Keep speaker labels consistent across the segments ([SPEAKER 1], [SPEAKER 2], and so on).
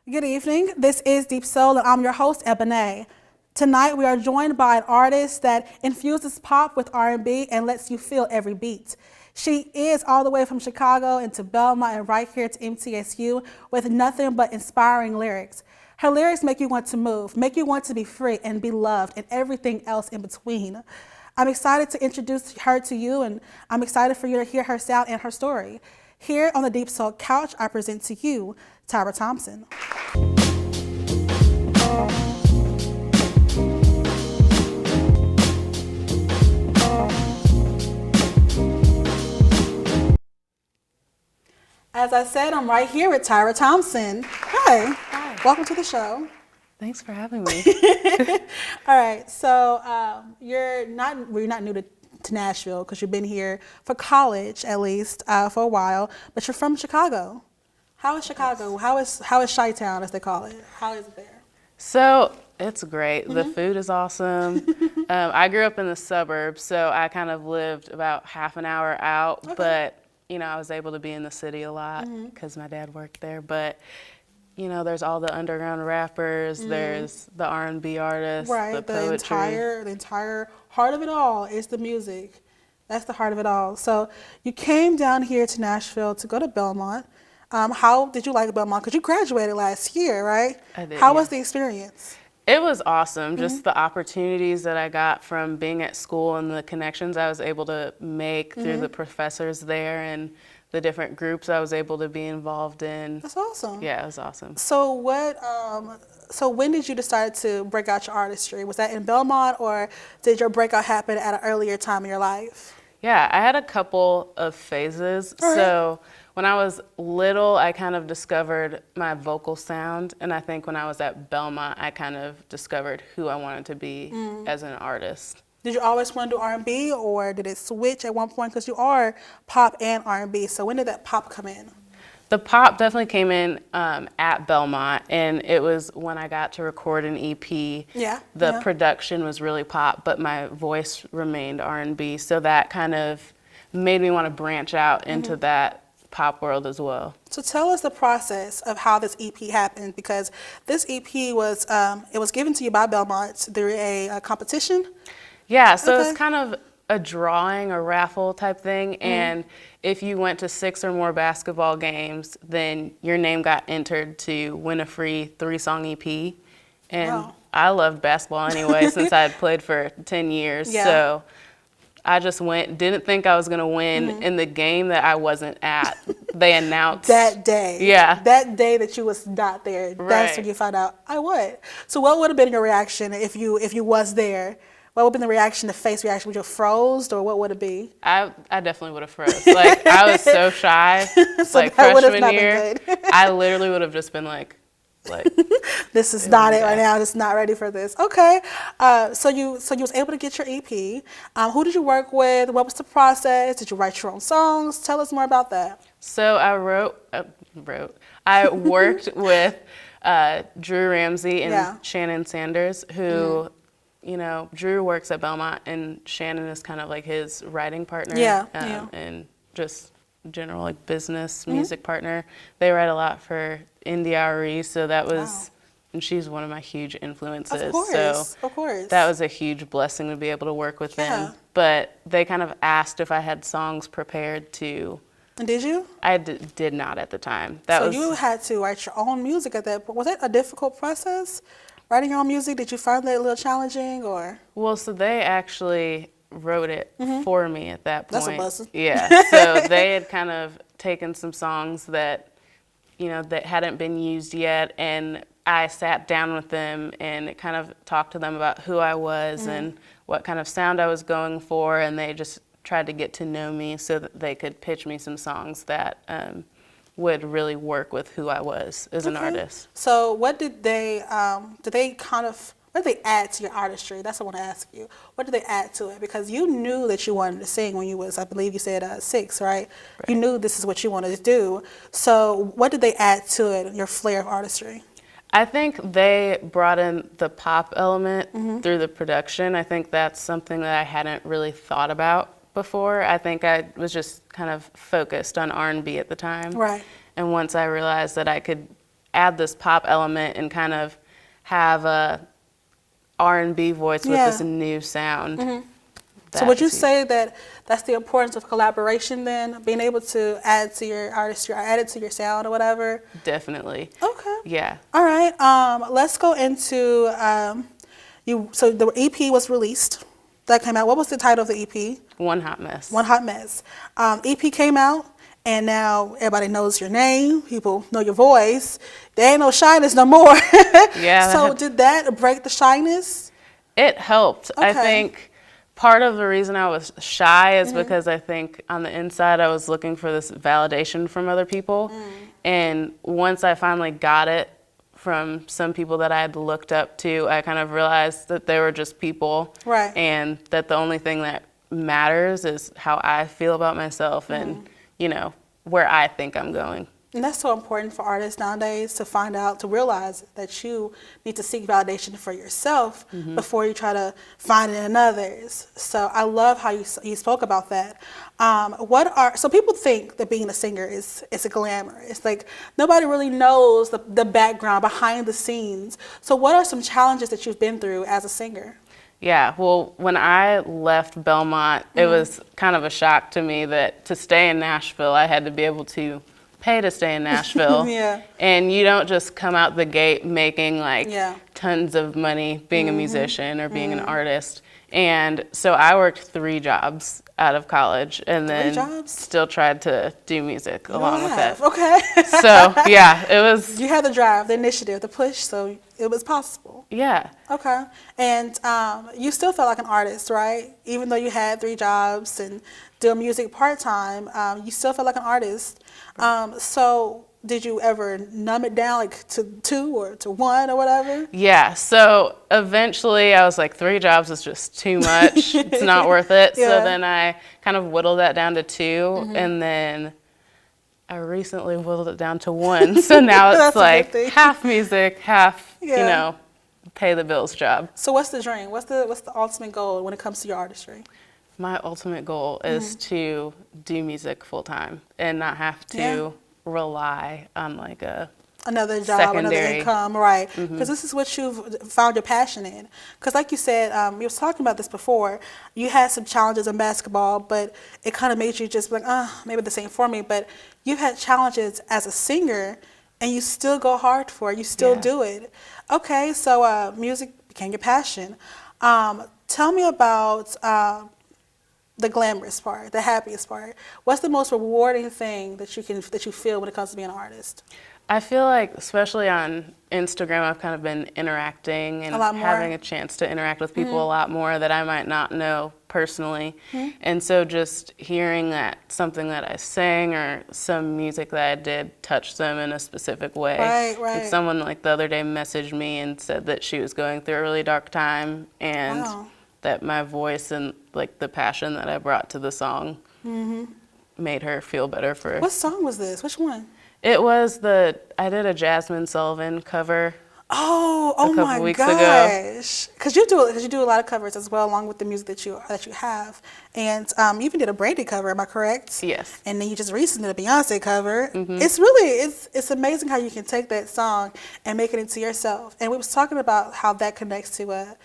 [SPEAKER 1] Good evening. This is Deep Soul, and I'm your host, Eboné. Tonight, we are joined by an artist that infuses pop with R&B and lets you feel every beat. She is all the way from Chicago into Belmont and right here to MTSU with nothing but inspiring lyrics. Her lyrics make you want to move, make you want to be free and be loved, and everything else in between. I'm excited to introduce her to you, and I'm excited for you to hear her sound and her story. Here on the Deep Soul Couch, I present to you Tyra Thompson. As I said, I'm right here with Tyra Thompson. Hi.
[SPEAKER 2] Hi.
[SPEAKER 1] Welcome to the show.
[SPEAKER 2] Thanks for having me.
[SPEAKER 1] All right, so you're not new to Nashville because you've been here for college at least for a while, but you're from Chicago. How is Chicago? Yes. How is Chi-Town, as they call it? How is it there?
[SPEAKER 2] So it's great. The food is awesome. I grew up in the suburbs, so I kind of lived about half an hour out, but I was able to be in the city a lot because my dad worked there. But there's all the underground rappers, there's the R&B artists, the poetry.
[SPEAKER 1] The entire heart of it all is the music. That's the heart of it all. So you came down here to Nashville to go to Belmont. How did you like Belmont? Because you graduated last year, right?
[SPEAKER 2] I did.
[SPEAKER 1] How was the experience?
[SPEAKER 2] It was awesome. Just the opportunities that I got from being at school and the connections I was able to make through the professors there and the different groups I was able to be involved in.
[SPEAKER 1] That's awesome.
[SPEAKER 2] Yeah, it was awesome.
[SPEAKER 1] So so when did you decide to break out your artistry? Was that in Belmont, or did your breakout happen at an earlier time in your life?
[SPEAKER 2] Yeah, I had a couple of phases. So when I was little, I kind of discovered my vocal sound. And I think when I was at Belmont, I kind of discovered who I wanted to be as an artist.
[SPEAKER 1] Did you always want to do R&B, or did it switch at one point? Because you are pop and R&B. So when did that pop come in?
[SPEAKER 2] The pop definitely came in at Belmont, and it was when I got to record an EP. The production was really pop, but my voice remained R&B. So that kind of made me want to branch out into that pop world as well.
[SPEAKER 1] So tell us the process of how this EP happened, because this EP was it was given to you by Belmont through a competition.
[SPEAKER 2] Yeah, so it's kind of a drawing, a raffle type thing, and if you went to 6 or more basketball games, then your name got entered to win a free 3-song EP. And I loved basketball anyway since I had played for 10 years. So I just went, didn't think I was going to win. In the game that I wasn't at, they announced.
[SPEAKER 1] That day.
[SPEAKER 2] Yeah.
[SPEAKER 1] That day that you was not there, that's when you found out, I would. So what would have been your reaction if you was there? What would have been the reaction, the face reaction? Would you have froze, or what would it be?
[SPEAKER 2] I definitely would have froze. Like, I was so shy.
[SPEAKER 1] So
[SPEAKER 2] like, freshman year, I literally would have just been like,
[SPEAKER 1] this is not it right now. Just not ready for this. Okay. So you was able to get your EP. Who did you work with? What was the process? Did you write your own songs? Tell us more about that.
[SPEAKER 2] So I I worked with Drew Ramsey and Shannon Sanders, who, Drew works at Belmont, and Shannon is kind of like his writing partner. And just general like business music partner. They write a lot for Indie, so that was, and she's one of my huge influences.
[SPEAKER 1] Of course,
[SPEAKER 2] so
[SPEAKER 1] of course.
[SPEAKER 2] That was a huge blessing to be able to work with them. But they kind of asked if I had songs prepared to.
[SPEAKER 1] And did you?
[SPEAKER 2] I did not at the time.
[SPEAKER 1] So you had to write your own music at that point. Was that a difficult process, writing your own music? Did you find that a little challenging, or?
[SPEAKER 2] Well, so they actually wrote it for me at that point.
[SPEAKER 1] That's a blessing.
[SPEAKER 2] Yeah. So they had kind of taken some songs that, that hadn't been used yet, and I sat down with them and kind of talked to them about who I was and what kind of sound I was going for, and they just tried to get to know me so that they could pitch me some songs that would really work with who I was as an artist.
[SPEAKER 1] So what did they what did they add to your artistry? That's what I want to ask you. What did they add to it? Because you knew that you wanted to sing when you was, I believe you said 6, right? You knew this is what you wanted to do. So what did they add to it, your flair of artistry?
[SPEAKER 2] I think they brought in the pop element through the production. I think that's something that I hadn't really thought about before. I think I was just kind of focused on R&B at the time.
[SPEAKER 1] Right.
[SPEAKER 2] And once I realized that I could add this pop element and kind of have a R&B voice with this new sound.
[SPEAKER 1] So would you say that that's the importance of collaboration then? Being able to add to your artistry, or add it to your sound or whatever?
[SPEAKER 2] Definitely.
[SPEAKER 1] Okay.
[SPEAKER 2] Yeah.
[SPEAKER 1] All right. Let's go into so the EP was released. That came out. What was the title of the EP?
[SPEAKER 2] One Hot Mess.
[SPEAKER 1] One Hot Mess. EP came out, and now everybody knows your name. People know your voice. There ain't no shyness no more.
[SPEAKER 2] Yeah.
[SPEAKER 1] So did that break the shyness?
[SPEAKER 2] It helped.
[SPEAKER 1] Okay.
[SPEAKER 2] I think part of the reason I was shy is because I think on the inside I was looking for this validation from other people. And once I finally got it from some people that I had looked up to, I kind of realized that they were just people.
[SPEAKER 1] Right.
[SPEAKER 2] And that the only thing that matters is how I feel about myself and, you know, where I think I'm going.
[SPEAKER 1] And that's so important for artists nowadays, to find out, to realize that you need to seek validation for yourself before you try to find it in others. So I love how you spoke about that. So people think that being a singer is a glamour. It's like nobody really knows the background behind the scenes. So what are some challenges that you've been through as a singer?
[SPEAKER 2] Yeah, well, when I left Belmont, it was kind of a shock to me that to stay in Nashville, I had to be able to pay to stay in Nashville.
[SPEAKER 1] Yeah.
[SPEAKER 2] And you don't just come out the gate making like
[SPEAKER 1] Yeah.
[SPEAKER 2] tons of money being a musician or being an artist. And so I worked 3 jobs out of college and then still tried to do music along with it.
[SPEAKER 1] Okay.
[SPEAKER 2] So yeah, it was.
[SPEAKER 1] You had the drive, the initiative, the push, so it was possible.
[SPEAKER 2] Yeah.
[SPEAKER 1] Okay. And you still felt like an artist, right? Even though you had 3 jobs and doing music part-time, you still felt like an artist. So did you ever numb it down like to 2 or to 1 or whatever?
[SPEAKER 2] Yeah. So eventually I was like, 3 jobs is just too much. It's not worth it.
[SPEAKER 1] Yeah.
[SPEAKER 2] So then I kind of whittled that down to 2 and then I recently whittled it down to 1. So now it's like half music, half, you know, pay the bills job.
[SPEAKER 1] So what's the dream? What's the ultimate goal when it comes to your artistry?
[SPEAKER 2] My ultimate goal is to do music full time and not have to rely on like
[SPEAKER 1] another job,
[SPEAKER 2] secondary.
[SPEAKER 1] Another income, right? Because this is what you've found your passion in. Because like you said, you was talking about this before, you had some challenges in basketball, but it kind of made you just be like, maybe this ain't for me. But you had challenges as a singer, and you still go hard for it. You still do it. Okay, so music became your passion. Tell me about the glamorous part, the happiest part. What's the most rewarding thing that you feel when it comes to being an artist?
[SPEAKER 2] I feel like, especially on Instagram, I've kind of been interacting and having a chance to interact with people a lot more that I might not know personally. And so just hearing that something that I sang or some music that I did touched them in a specific way.
[SPEAKER 1] Right.
[SPEAKER 2] Like someone like the other day messaged me and said that she was going through a really dark time and that my voice and like the passion that I brought to the song made her feel better for.
[SPEAKER 1] What song was this? Which one?
[SPEAKER 2] It was I did a Jasmine Sullivan cover.
[SPEAKER 1] Oh my gosh! Because you do a lot of covers as well, along with the music that you have, and you even did a Brandy cover. Am I correct?
[SPEAKER 2] Yes.
[SPEAKER 1] And then you just recently did a Beyonce cover. It's amazing how you can take that song and make it into yourself. And we was talking about how that connects to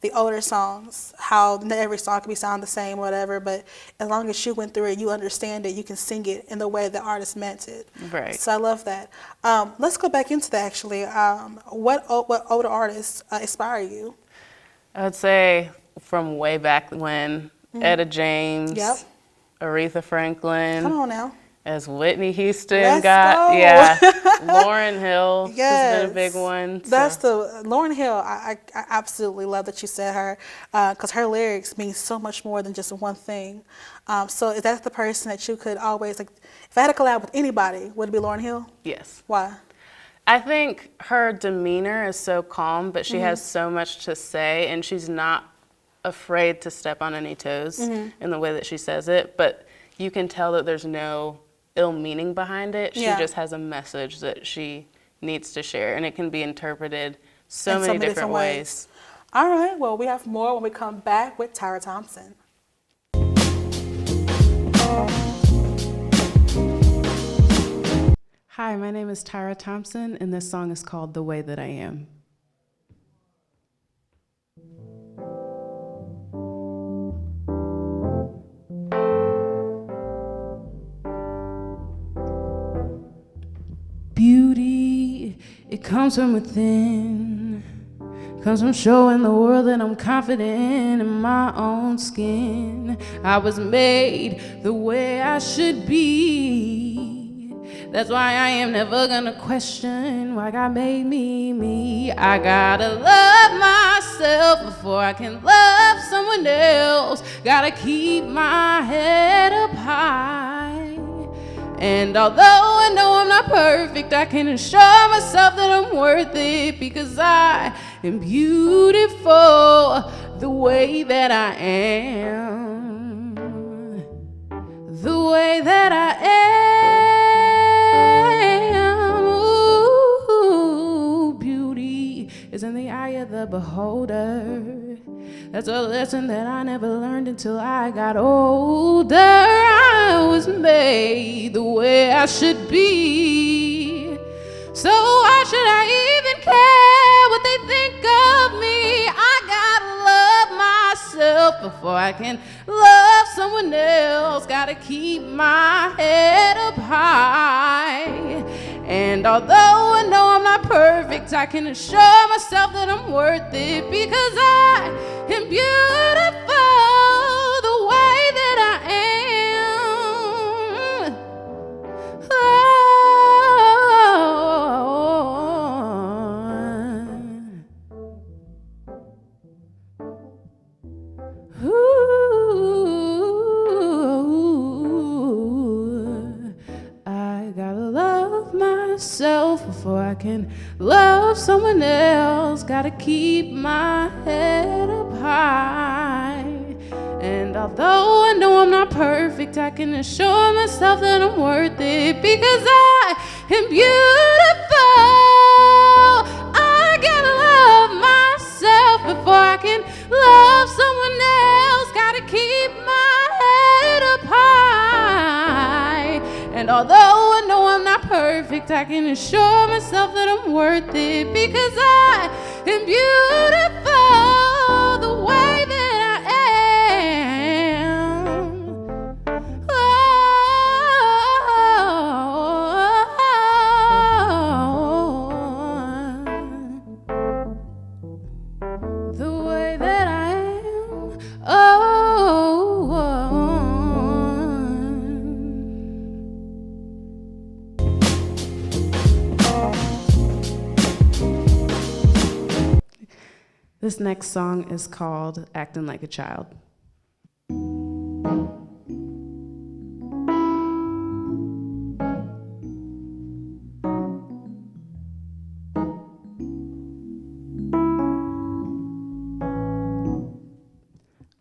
[SPEAKER 1] the older songs, how not every song can be sound the same, whatever, but as long as you went through it, you understand it, you can sing it in the way the artist meant it.
[SPEAKER 2] Right.
[SPEAKER 1] So I love that. Let's go back into that, actually. What older artists inspire you?
[SPEAKER 2] I would say from way back when, Etta James, Aretha Franklin.
[SPEAKER 1] Come on now.
[SPEAKER 2] As Whitney Houston
[SPEAKER 1] Let's
[SPEAKER 2] got,
[SPEAKER 1] go.
[SPEAKER 2] Lauryn Hill has been a big one. So.
[SPEAKER 1] That's Lauryn Hill. I absolutely love that you said her, because her lyrics mean so much more than just one thing. So is that the person that you could always, like, if I had to collab with anybody, would it be Lauryn Hill?
[SPEAKER 2] Yes.
[SPEAKER 1] Why?
[SPEAKER 2] I think her demeanor is so calm, but she has so much to say, and she's not afraid to step on any toes in the way that she says it. But you can tell that there's no ill meaning behind it. She just has a message that she needs to share, and it can be interpreted so many different ways.
[SPEAKER 1] All right, well, we have more when we come back with Tyra Thompson.
[SPEAKER 2] Hi, my name is Tyra Thompson, and this song is called The Way That I Am. Beauty, it comes from within. Comes from showing the world that I'm confident in my own skin. I was made the way I should be. That's why I am never gonna question why God made me me. I gotta love myself before I can love someone else. Gotta keep my head up high. And although I know I'm not perfect, I can assure myself that I'm worth it, because I am beautiful the way that I am. The way that I am. Ooh, beauty is in the eye of the beholder. That's a lesson that I never learned until I got older. I was made the way I should be. So why should I even care what they think of me? I gotta love myself before I can love someone else. Gotta keep my head up high. And although I know I'm not perfect, I can assure myself that I'm worth it, because I am beautiful the way that I am. I gotta love myself before I can love someone else. Gotta keep my head up high. And although I know I'm not perfect, I can assure myself that I'm worth it, because I am beautiful. I gotta love myself before I can love someone else. Gotta keep my head up high. And although I know I'm not perfect, I can assure myself that I'm worth it, because I am beautiful the way that I am. The way that I am. This next song is called Acting Like a Child.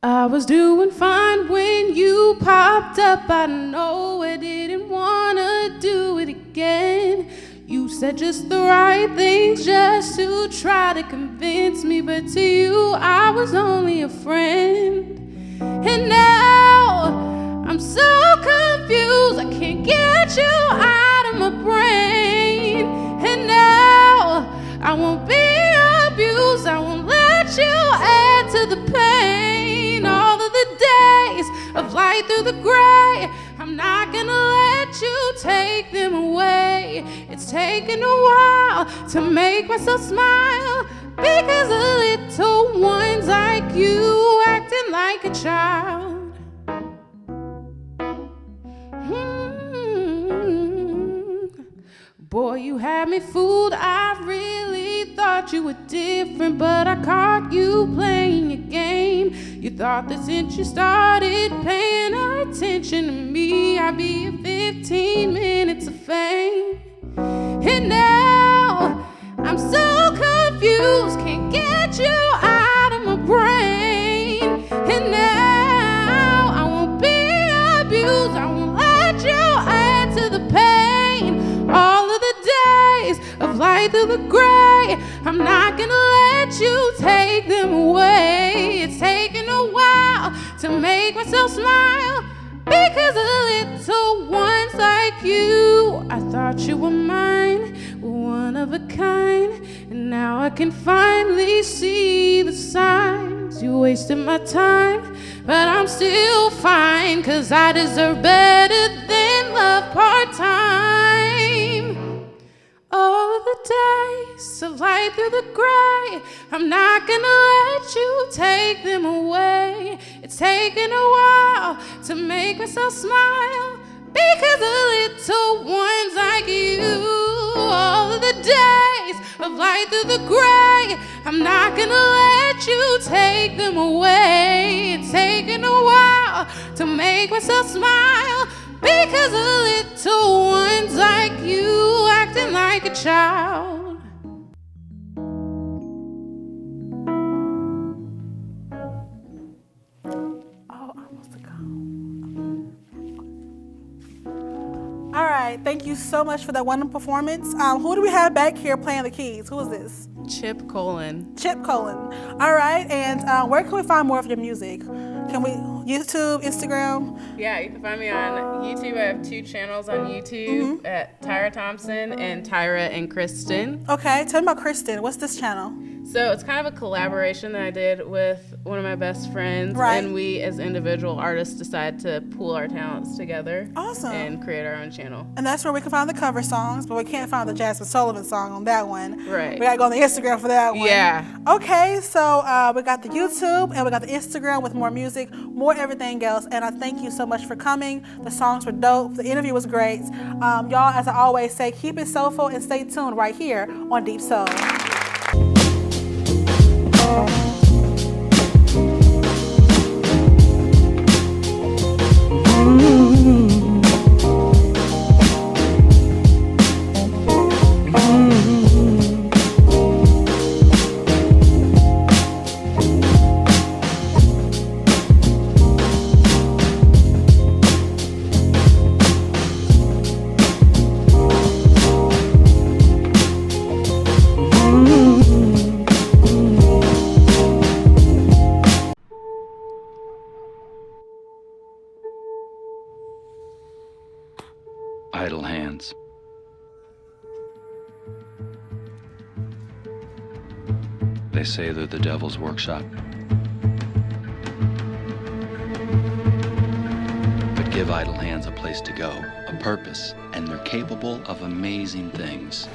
[SPEAKER 2] I was doing fine when you popped up. I know I didn't wanna do it again. You said just the right things just to try to convince me, but to you I was only a friend. And now I'm so confused, I can't get you out of my brain. And now I won't be abused, I won't let you add to the pain. All of the days of light through the gray, I'm not gonna let you take them away. It's taken a while to make myself smile, because the little ones like you acting like a child. Boy, you had me fooled. I really thought you were different, but I caught you playing your game. You thought that since you started paying attention to me, I'd be in 15 minutes of fame. And now I'm so confused, can't get you out of my brain. And now I won't be abused, I won't let you add to the pain. All of the days of light through the gray, I'm not gonna let you take them away. It's taken a while to make myself smile,
[SPEAKER 3] Because of little ones like you, I thought you were mine, one of a kind. And now I can finally see the signs. You wasted my time, but I'm still fine, 'cause I deserve better than love part-time. All of the days of light through the gray, I'm not gonna let you take them away. It's taken a while to make myself smile, because of little ones like you. All of the days of light through the gray, I'm not gonna let you take them away. It's taken a while to make myself smile, because of little ones like you, acting like a child.
[SPEAKER 1] Oh, almost a go. All right, thank you so much for that wonderful performance. Who do we have back here playing the keys? Who is this?
[SPEAKER 2] Chip Colon.
[SPEAKER 1] Chip Colon. All right, and where can we find more of your music? Can we, YouTube, Instagram?
[SPEAKER 2] Yeah, you can find me on YouTube. I have 2 channels on YouTube at Tyra Thompson and Tyra and Kristen.
[SPEAKER 1] Okay, tell me about Kristen. What's this channel?
[SPEAKER 2] So it's kind of a collaboration that I did with one of my best friends.
[SPEAKER 1] Right.
[SPEAKER 2] And we, as individual artists, decided to pool our talents together.
[SPEAKER 1] Awesome.
[SPEAKER 2] And create our own channel.
[SPEAKER 1] And that's where we can find the cover songs, but we can't find the Jasmine Sullivan song on that one.
[SPEAKER 2] Right.
[SPEAKER 1] We gotta go on the Instagram for that one.
[SPEAKER 2] Yeah.
[SPEAKER 1] Okay, so we got the YouTube and we got the Instagram with more music, more everything else. And I thank you so much for coming. The songs were dope. The interview was great. Y'all, as I always say, keep it soulful and stay tuned right here on Deep Soul.
[SPEAKER 4] Idle hands. They say they're the devil's workshop. But give idle hands a place to go, a purpose, and they're capable of amazing things.